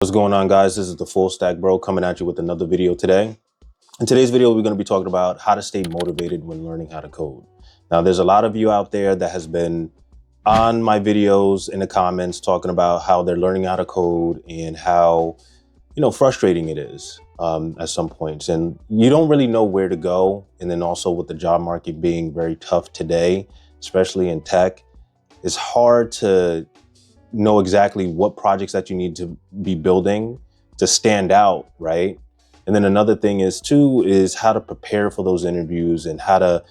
What's going on, guys? This is the Fullstack Bro coming at you with another video today. In today's video, we're going to be talking about how to stay motivated when learning how to code. Now, there's a lot of you out there that has been on my videos in the comments talking about how they're learning how to code and how, frustrating it is at some points. And you don't really know where to go. And then also with the job market being very tough today, especially in tech, it's hard to know exactly what projects that you need to be building to stand out, right? And then another thing is how to prepare for those interviews and how to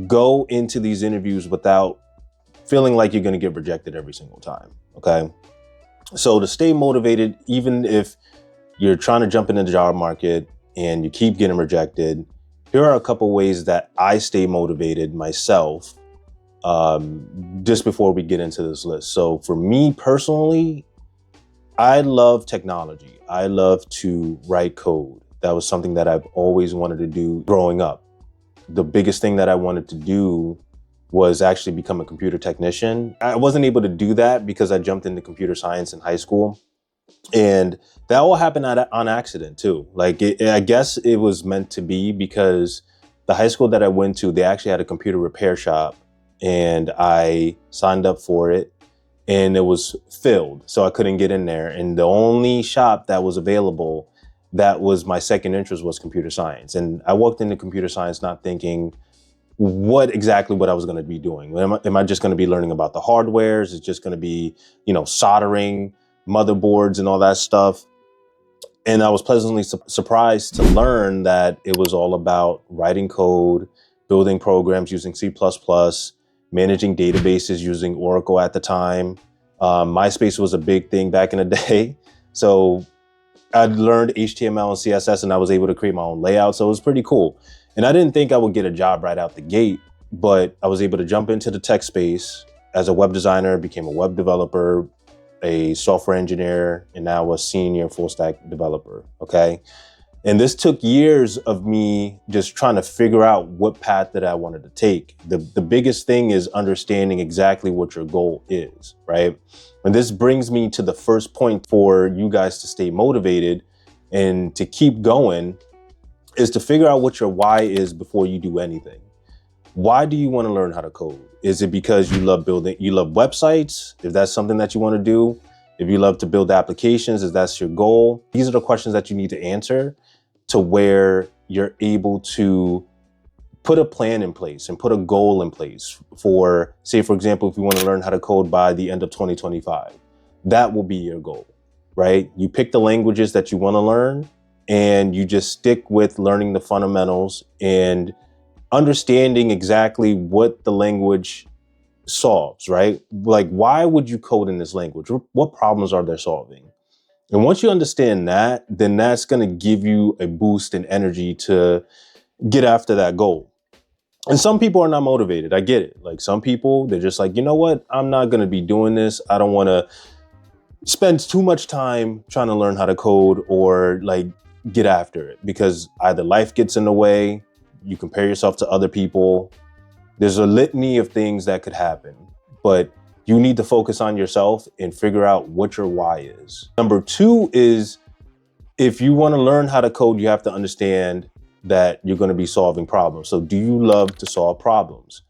go into these interviews without feeling like you're going to get rejected every single time, okay? So to stay motivated, even if you're trying to jump into the job market and you keep getting rejected, here are a couple ways that I stay motivated myself just before we get into this list. So for me personally, I love technology. I love to write code. That was something that I've always wanted to do growing up. The biggest thing that I wanted to do was actually become a computer technician. I wasn't able to do that because I jumped into computer science in high school. And that all happened on accident too. I guess it was meant to be because the high school that I went to, they actually had a computer repair shop. And I signed up for it and it was filled, so I couldn't get in there. And the only shop that was available, that was my second interest, was computer science. And I walked into computer science not thinking what I was going to be doing. Am I just going to be learning about the hardware? Is it just going to be, soldering motherboards and all that stuff? And I was pleasantly surprised to learn that it was all about writing code, building programs using C++, managing databases using Oracle at the time. MySpace was a big thing back in the day. So I learned HTML and CSS and I was able to create my own layout. So it was pretty cool. And I didn't think I would get a job right out the gate, but I was able to jump into the tech space as a web designer, became a web developer, a software engineer, and now a senior full stack developer, okay? And this took years of me just trying to figure out what path that I wanted to take. The biggest thing is understanding exactly what your goal is, right? And this brings me to the first point for you guys to stay motivated and to keep going, is to figure out what your why is before you do anything. Why do you want to learn how to code? Is it because you love websites? If that's something that you want to do, if you love to build applications, if that's your goal, these are the questions that you need to answer to where you're able to put a plan in place and put a goal in place for, say, for example, if you want to learn how to code by the end of 2025, that will be your goal, right? You pick the languages that you want to learn and you just stick with learning the fundamentals and understanding exactly what the language solves, right? Like, why would you code in this language? What problems are they solving? And once you understand that, then that's going to give you a boost in energy to get after that goal. And some people are not motivated. I get it. Like, some people, they're just like, you know what? I'm not going to be doing this. I don't want to spend too much time trying to learn how to code or get after it, because either life gets in the way, you compare yourself to other people. There's a litany of things that could happen, but you need to focus on yourself and figure out what your why is. Number two is, if you want to learn how to code, you have to understand that you're going to be solving problems. So do you love to solve problems?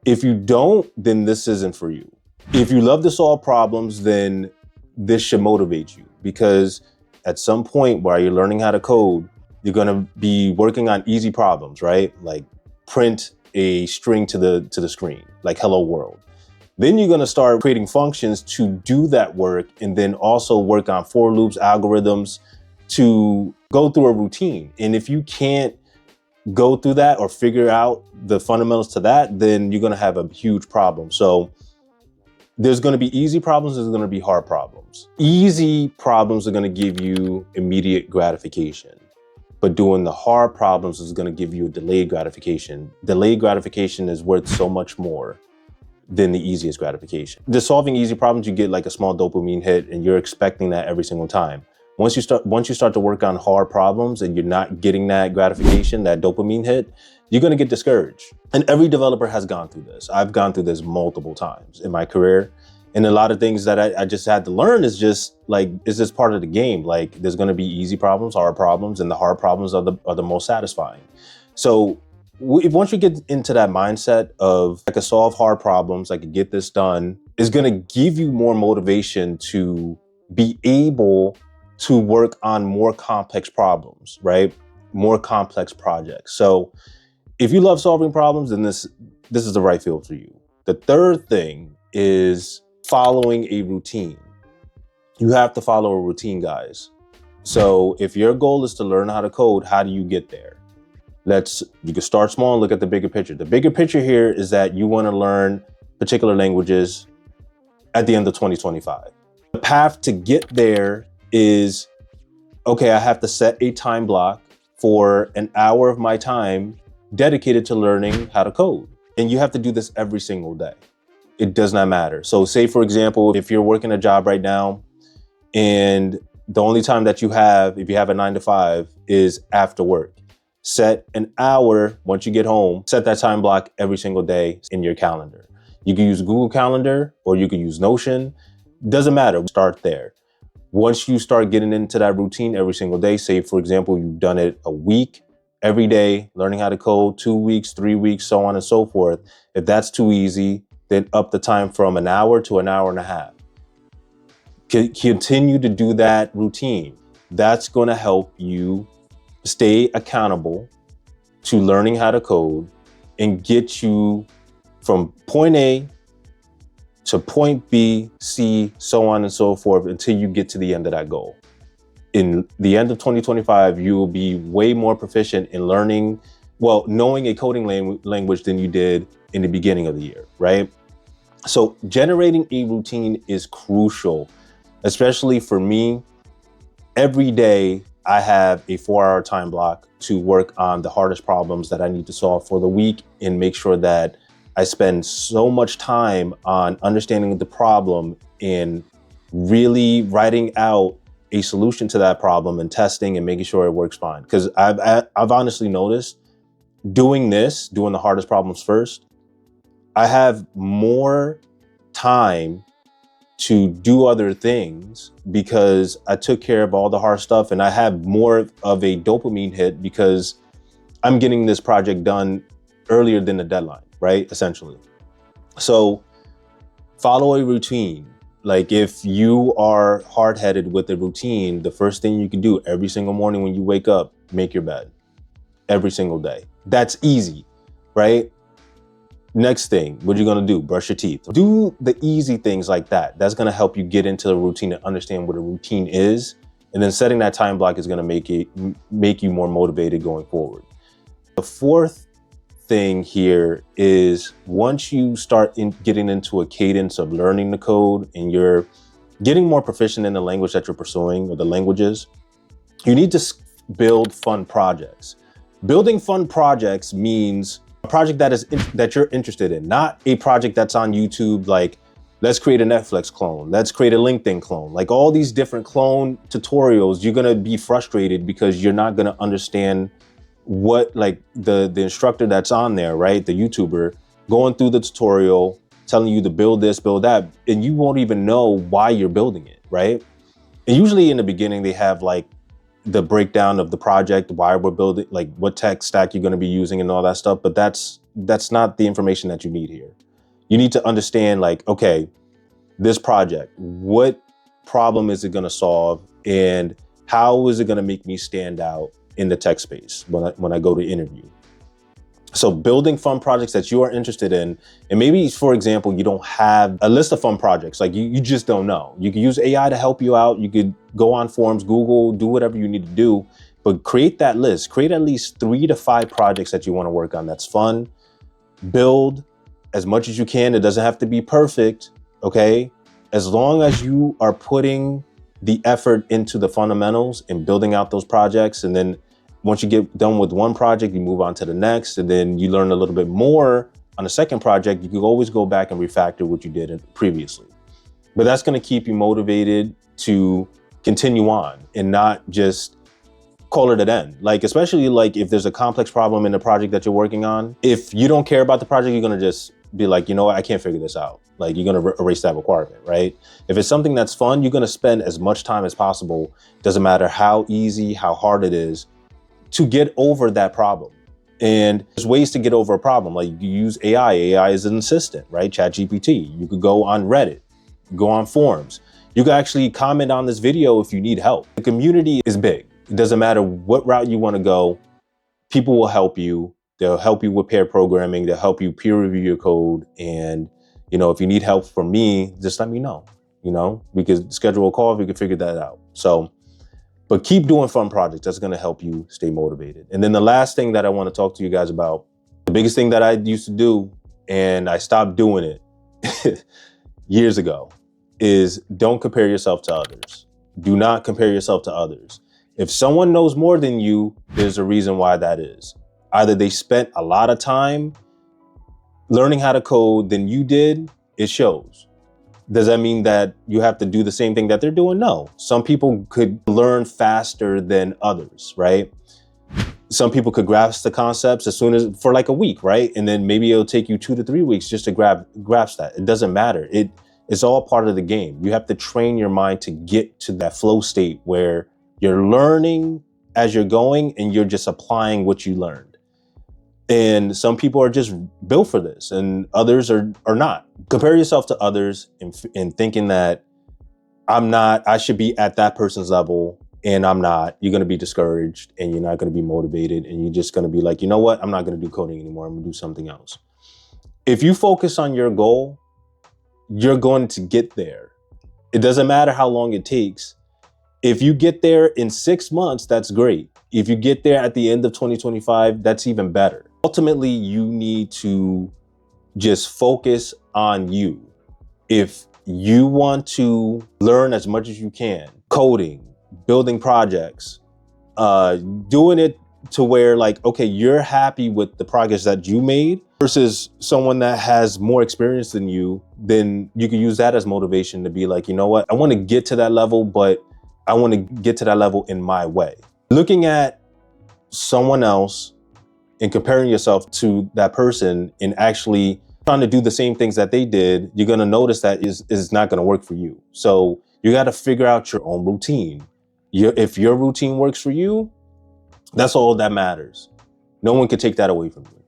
If you don't, then this isn't for you. If you love to solve problems, then this should motivate you, because at some point while you're learning how to code, you're going to be working on easy problems, right? Like print a string to the screen, like hello world. Then you're going to start creating functions to do that work, and then also work on for loops, algorithms to go through a routine. And if you can't go through that or figure out the fundamentals to that, then you're going to have a huge problem. So there's going to be easy problems, there's going to be hard problems. Easy problems are going to give you immediate gratification, but doing the hard problems is going to give you a delayed gratification. Delayed gratification is worth so much more than the easiest gratification. Just solving easy problems, you get like a small dopamine hit and you're expecting that every single time. Once you start to work on hard problems and you're not getting that gratification, that dopamine hit, you're going to get discouraged. And every developer has gone through this. I've gone through this multiple times in my career. And a lot of things that I just had to learn is just like, is this part of the game? Like, there's going to be easy problems, hard problems, and the hard problems are the most satisfying. So once you get into that mindset of, I can solve hard problems, I can get this done, is going to give you more motivation to be able to work on more complex problems, right? More complex projects. So if you love solving problems, then this is the right field for you. The third thing is following a routine. You have to follow a routine, guys. So if your goal is to learn how to code, how do you get there? You can start small and look at the bigger picture. The bigger picture here is that you want to learn particular languages at the end of 2025. The path to get there is, okay, I have to set a time block for an hour of my time dedicated to learning how to code. And you have to do this every single day. It does not matter. So say, for example, if you're working a job right now and the only time that you have, if you have a 9 to 5, is after work. Set an hour once you get home, set that time block every single day in your calendar. You can use Google Calendar or you can use Notion. Doesn't matter. Start there. Once you start getting into that routine every single day, say, for example, you've done it a week, every day, learning how to code, 2 weeks, 3 weeks, so on and so forth. If that's too easy, then up the time from an hour to an hour and a half. Continue to do that routine. That's going to help you stay accountable to learning how to code and get you from point A to point B, C, so on and so forth until you get to the end of that goal. In the end of 2025, you will be way more proficient in knowing a coding language than you did in the beginning of the year, right? So generating a routine is crucial, especially for me. Every day, I have a 4-hour time block to work on the hardest problems that I need to solve for the week and make sure that I spend so much time on understanding the problem and really writing out a solution to that problem and testing and making sure it works fine. Because I've honestly noticed doing the hardest problems first, I have more time to do other things because I took care of all the hard stuff, and I have more of a dopamine hit because I'm getting this project done earlier than the deadline, right? Essentially. So follow a routine. Like, if you are hard-headed with a routine, the first thing you can do every single morning when you wake up, make your bed every single day. That's easy, right? Next thing, what you're gonna do, brush your teeth. Do the easy things like that. That's gonna help you get into the routine and understand what a routine is. And then setting that time block is gonna make you more motivated going forward. The fourth thing here is, once you start getting into a cadence of learning the code and you're getting more proficient in the language that you're pursuing, or the languages, you need to build fun projects. Building fun projects means a project that you're interested in, not a project that's on YouTube, like, let's create a Netflix clone, let's create a LinkedIn clone. Like, all these different clone tutorials, you're gonna be frustrated because you're not gonna understand what, like, the instructor that's on there, right? The YouTuber going through the tutorial, telling you to build this, build that, and you won't even know why you're building it, right? And usually in the beginning, they have like the breakdown of the project, why we're building, like what tech stack you're going to be using and all that stuff. But that's not the information that you need here. You need to understand, like, okay, this project, what problem is it going to solve, and how is it going to make me stand out in the tech space when I go to interview? So building fun projects that you are interested in, and maybe, for example, you don't have a list of fun projects, like you just don't know. You can use AI to help you out. You could go on forums, Google, do whatever you need to do, but create that list. Create at least 3 to 5 projects that you want to work on that's fun. Build as much as you can. It doesn't have to be perfect, okay? As long as you are putting the effort into the fundamentals and building out those projects, and then once you get done with one project, you move on to the next, and then you learn a little bit more on the second project. You can always go back and refactor what you did previously. But that's going to keep you motivated to continue on and not just call it an end. Like, especially like if there's a complex problem in the project that you're working on, if you don't care about the project, you're going to just be like, you know what, I can't figure this out. Like, you're going to erase that requirement, right? If it's something that's fun, you're going to spend as much time as possible. Doesn't matter how easy, how hard it is, to get over that problem. And there's ways to get over a problem. Like, you use AI. AI is an assistant, right? ChatGPT. You could go on Reddit, go on forums. You can actually comment on this video if you need help. The community is big. It doesn't matter what route you want to go. People will help you. They'll help you with pair programming. They'll help you peer review your code. And, you know, if you need help from me, just let me know. You know, we could schedule a call if we could figure that out. So, but keep doing fun projects. That's going to help you stay motivated. And then the last thing that I want to talk to you guys about, the biggest thing that I used to do, and I stopped doing it years ago, is don't compare yourself to others. Do not compare yourself to others. If someone knows more than you, there's a reason why that is. Either they spent a lot of time learning how to code than you did, it shows. Does that mean that you have to do the same thing that they're doing? No. Some people could learn faster than others, right? Some people could grasp the concepts as soon as, for like a week, right? And then maybe it'll take you 2 to 3 weeks just to grasp that. It doesn't matter. It's all part of the game. You have to train your mind to get to that flow state where you're learning as you're going and you're just applying what you learned. And some people are just built for this and others are not. Compare yourself to others and thinking that I should be at that person's level and I'm not. You're going to be discouraged and you're not going to be motivated and you're just going to be like, you know what? I'm not going to do coding anymore. I'm going to do something else. If you focus on your goal, you're going to get there. It doesn't matter how long it takes. If you get there in 6 months, that's great. If you get there at the end of 2025, that's even better. Ultimately, you need to just focus on you. If you want to learn as much as you can, coding, building projects, doing it to where like, okay, you're happy with the progress that you made versus someone that has more experience than you, then you can use that as motivation to be like, you know what, I want to get to that level, but I want to get to that level in my way. Looking at someone else and comparing yourself to that person and actually trying to do the same things that they did, you're going to notice that is not going to work for you. So you got to figure out your own routine. If your routine works for you, that's all that matters. No one can take that away from you.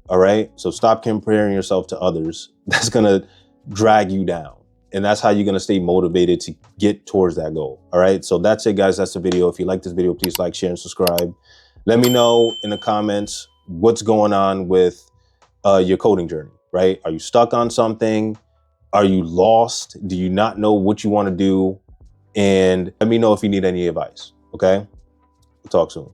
All right. So stop comparing yourself to others. That's going to drag you down. And that's how you're going to stay motivated to get towards that goal. All right. So that's it, guys. That's the video. If you like this video, please like, share, and subscribe. Let me know in the comments what's going on with your coding journey, right? Are you stuck on something? Are you lost? Do you not know what you want to do? And let me know if you need any advice. Okay. We'll talk soon.